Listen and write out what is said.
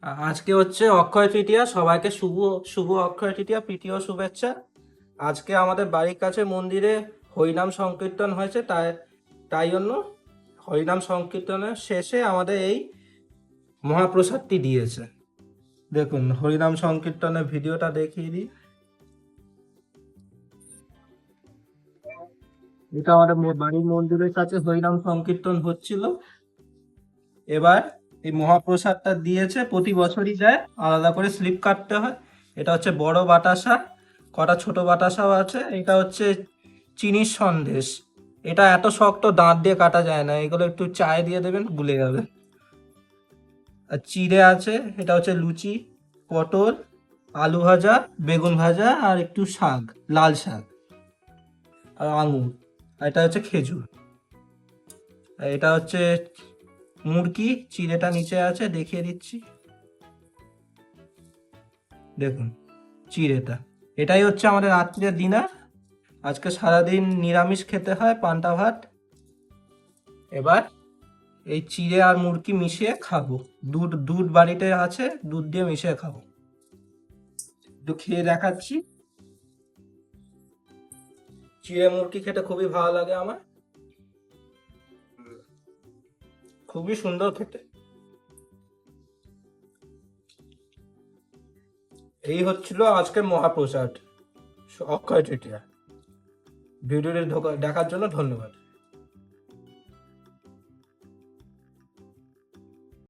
আজকে হচ্ছে অক্ষয় তৃতীয়া। সবাইকে শুভ শুভ অক্ষয় তৃতীয়া, প্রীতীয় শুভেচ্ছা। আজকে আমাদের বাড়ির কাছে মন্দিরে হরিনাম সংকীর্তন হয়েছে, তাই তাই জন্য হরিনাম সংকীর্তনের শেষে আমাদের এই মহাপ্রসাদটি দিয়েছে। দেখুন, হরিনাম সংকীর্তনের ভিডিওটা দেখিয়ে দিই। এটা আমাদের বাড়ির মন্দিরের কাছে হরিনাম সংকীর্তন হচ্ছিল। এবার এই মহাপ্রসাদটা দিয়েছে, প্রতি বছরই দেয়, আলাদা করে স্লিপ কাটতে হয়। এটা হচ্ছে বড় বাতাসা, কটা ছোট বাতাসাও আছে। এটা হচ্ছে চিনির সন্দেশ। এটা এত শক্ত, দাঁত দিয়ে কাটা যায় না, এগুলো একটু চায়ে দিয়ে দেবেন, গুলে যাবে। আর চিড়ে আছে, এটা হচ্ছে লুচি, পটল, আলু ভাজা, বেগুন ভাজা, আর একটু শাক, লাল শাক, আর আঙুর। আর এটা হচ্ছে খেজুর। আর এটা হচ্ছে মুরগি, চিড়েটা নিচে আছে, দেখিয়ে দিচ্ছি। দেখুন চিড়েটা। এটাই হচ্ছে আমাদের রাত্রের ডিনার। আজকে সারাদিন নিরামিষ খেতে হয়, পান্তা ভাত। এবার এই চিড়ে আর মুরগি মিশিয়ে খাবো। দুধ দুধ বাড়িতে আছে, দুধ দিয়ে মিশিয়ে খাবো। একটু খেয়ে দেখাচ্ছি। চিড়ে মুরগি খেতে খুবই ভালো লাগে আমার, খুবই সুন্দর খেতে। এই হচ্ছিল আজকের মহাপ্রসাদ, অক্ষয় তৃতীয়া। ভিডিওটি দেখার জন্য ধন্যবাদ।